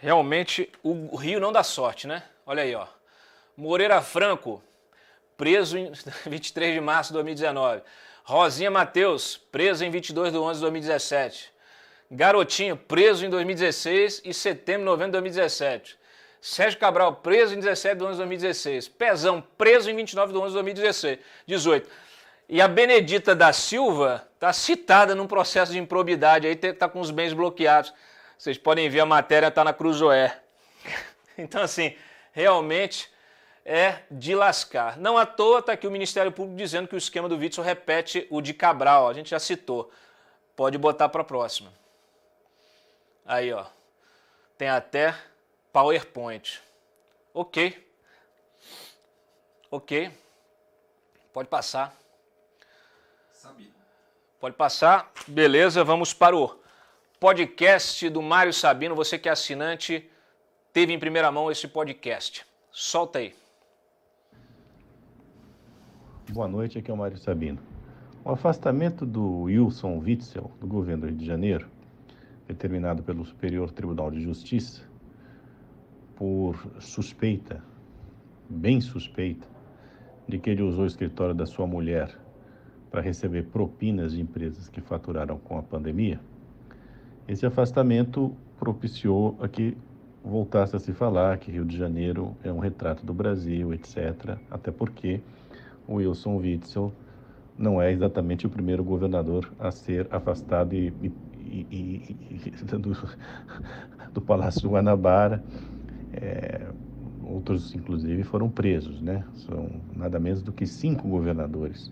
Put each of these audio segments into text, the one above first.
Realmente, o Rio não dá sorte, né? Olha aí, ó. Moreira Franco, preso em 23 de março de 2019. Rosinha Matheus, preso em 22 de 11 de 2017. Garotinho, preso em 2016 e setembro e novembro de 2017. Sérgio Cabral, preso em 17 de 11 de 2016. Pezão, preso em 29 de 11 de 2018. E a Benedita da Silva está citada num processo de improbidade, aí está com os bens bloqueados. Vocês podem ver, a matéria está na Cruzoé. Então, assim, realmente é de lascar. Não à toa está aqui o Ministério Público dizendo que o esquema do Witzel repete o de Cabral. A gente já citou. Pode botar para a próxima. Aí, ó. Tem até PowerPoint. Ok. Pode passar. Pode passar. Beleza, vamos para o podcast do Mário Sabino. Você que é assinante, teve em primeira mão esse podcast. Solta aí. Boa noite, aqui é o Mário Sabino. O afastamento do Wilson Witzel, do governo do Rio de Janeiro, determinado pelo Superior Tribunal de Justiça, por suspeita, bem suspeita, de que ele usou o escritório da sua mulher para receber propinas de empresas que faturaram com a pandemia. Esse afastamento propiciou a que voltasse a se falar que Rio de Janeiro é um retrato do Brasil, etc. Até porque o Wilson Witzel não é exatamente o primeiro governador a ser afastado do Palácio Guanabara. Outros, inclusive, foram presos, né? São nada menos do que 5 governadores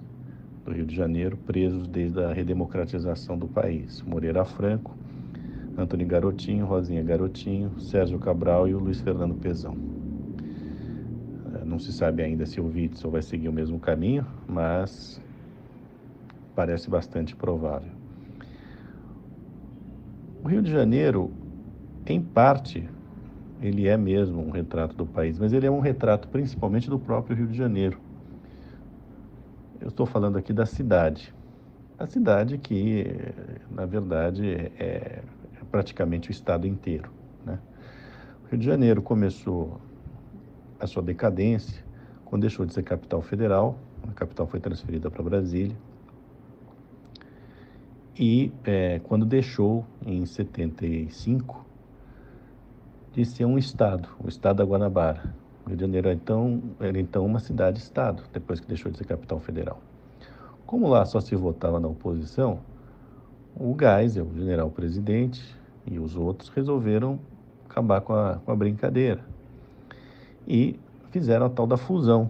do Rio de Janeiro presos desde a redemocratização do país. Moreira Franco, Antony Garotinho, Rosinha Garotinho, Sérgio Cabral e o Luiz Fernando Pezão. Não se sabe ainda se o Witzel vai seguir o mesmo caminho, mas parece bastante provável. O Rio de Janeiro, em parte, ele é mesmo um retrato do país, mas ele é um retrato principalmente do próprio Rio de Janeiro. Eu estou falando aqui da cidade. A cidade que, na verdade, é praticamente o estado inteiro, né? O Rio de Janeiro começou a sua decadência quando deixou de ser capital federal, a capital foi transferida para Brasília, e quando deixou, em 75, de ser um estado, o estado da Guanabara. O Rio de Janeiro era então uma cidade-estado, depois que deixou de ser capital federal. Como lá só se votava na oposição, o Geisel, o general-presidente, e os outros resolveram acabar com a brincadeira. E fizeram a tal da fusão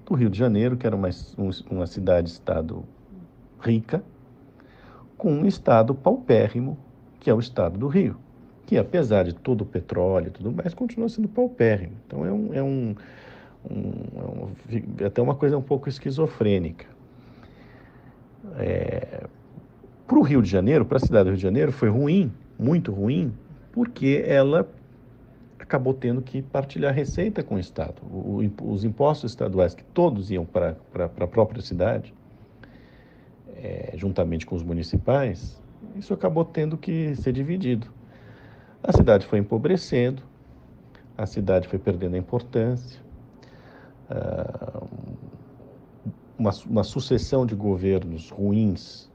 do Rio de Janeiro, que era uma cidade-estado rica, com um estado paupérrimo, que é o estado do Rio, que apesar de todo o petróleo e tudo mais, continua sendo paupérrimo. Então é até uma coisa um pouco esquizofrênica. Para o Rio de Janeiro, para a cidade do Rio de Janeiro, foi ruim, muito ruim, porque ela acabou tendo que partilhar receita com o Estado. Os impostos estaduais, que todos iam para a própria cidade, juntamente com os municipais, isso acabou tendo que ser dividido. A cidade foi empobrecendo, a cidade foi perdendo a importância, uma sucessão de governos ruins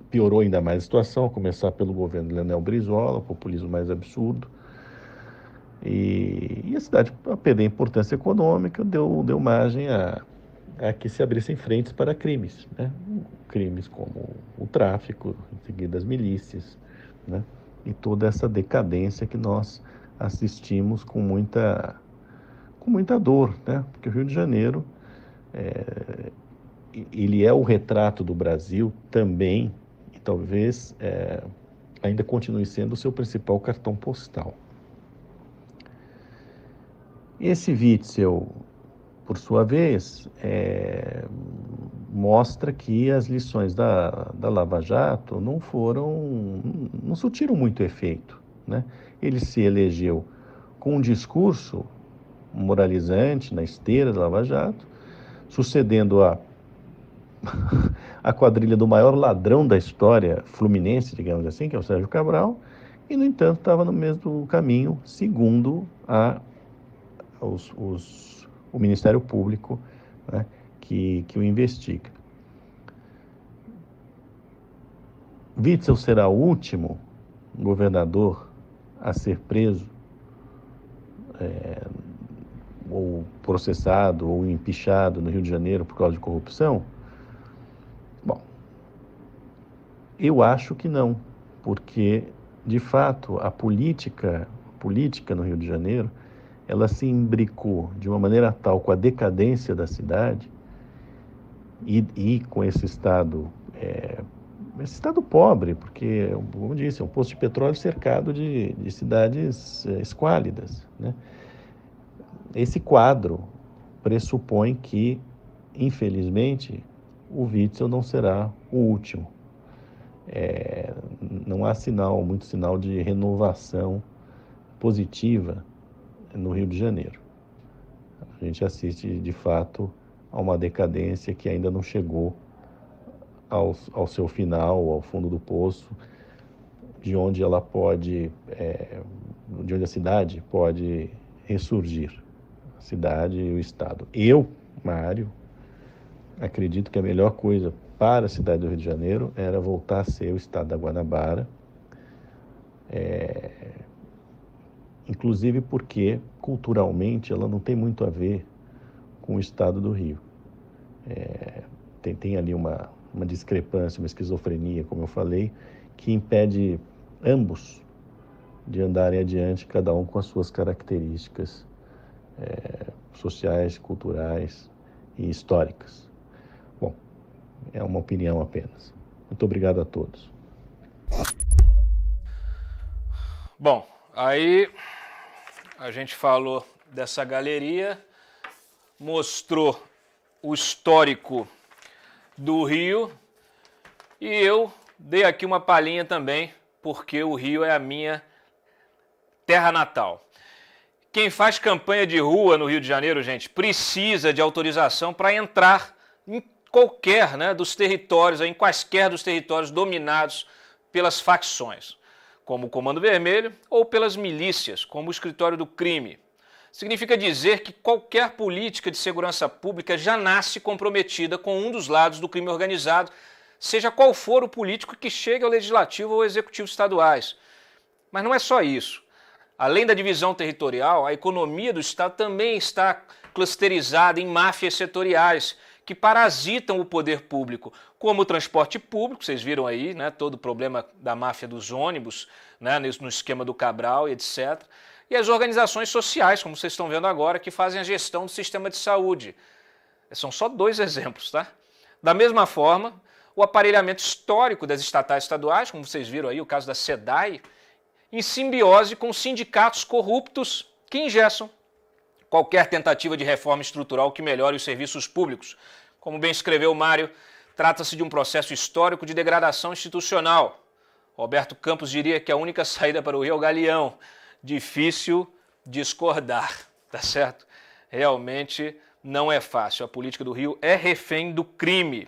piorou ainda mais a situação, a começar pelo governo Leonel Brizola, o populismo mais absurdo, e a cidade, a perder importância econômica, deu margem a que se abrissem frentes para crimes, né? Crimes como o tráfico, em seguida as milícias, né? E toda essa decadência que nós assistimos com muita dor, né? Porque o Rio de Janeiro, ele é o retrato do Brasil também, e talvez ainda continue sendo o seu principal cartão postal. Esse Witzel, por sua vez, mostra que as lições da Lava Jato não surtiram muito efeito, né? Ele se elegeu com um discurso moralizante na esteira da Lava Jato, sucedendo a a quadrilha do maior ladrão da história fluminense, digamos assim, que é o Sérgio Cabral, e, no entanto, estava no mesmo caminho, segundo o Ministério Público, né, que o investiga. Witzel será o último governador a ser preso, ou processado, ou empichado no Rio de Janeiro por causa de corrupção? Bom, eu acho que não, porque, de fato, a política no Rio de Janeiro, ela se imbricou de uma maneira tal com a decadência da cidade e com esse estado pobre, porque, como eu disse, é um poço de petróleo cercado de cidades esquálidas, né? Esse quadro pressupõe que, infelizmente, o Witzel não será o último. Não há muito sinal de renovação positiva no Rio de Janeiro. A gente assiste, de fato, a uma decadência que ainda não chegou ao seu final, ao fundo do poço, de onde ela pode, de onde a cidade pode ressurgir, a cidade e o Estado. Eu, Mário, acredito que a melhor coisa para a cidade do Rio de Janeiro era voltar a ser o Estado da Guanabara, inclusive porque, culturalmente, ela não tem muito a ver com o Estado do Rio. Tem ali uma discrepância, uma esquizofrenia, como eu falei, que impede ambos de andarem adiante, cada um com as suas características sociais, culturais e históricas. Bom, é uma opinião apenas. Muito obrigado a todos. Bom, aí a gente falou dessa galeria, mostrou o histórico do Rio e eu dei aqui uma palhinha também, porque o Rio é a minha terra natal. Quem faz campanha de rua no Rio de Janeiro, gente, precisa de autorização para entrar em qualquer, dos territórios, em quaisquer dos territórios dominados pelas facções, como o Comando Vermelho, ou pelas milícias, como o Escritório do Crime. Significa dizer que qualquer política de segurança pública já nasce comprometida com um dos lados do crime organizado, seja qual for o político que chegue ao legislativo ou ao executivo estaduais. Mas não é só isso. Além da divisão territorial, a economia do Estado também está clusterizada em máfias setoriais que parasitam o poder público, como o transporte público, vocês viram aí, todo o problema da máfia dos ônibus, no esquema do Cabral e etc., e as organizações sociais, como vocês estão vendo agora, que fazem a gestão do sistema de saúde. São só 2 exemplos, tá? Da mesma forma, o aparelhamento histórico das estatais estaduais, como vocês viram aí, o caso da SEDAI, em simbiose com sindicatos corruptos que engessam qualquer tentativa de reforma estrutural que melhore os serviços públicos. Como bem escreveu o Mário, trata-se de um processo histórico de degradação institucional. Roberto Campos diria que a única saída para o Rio é o Galeão. Difícil discordar, tá certo? Realmente não é fácil. A política do Rio é refém do crime.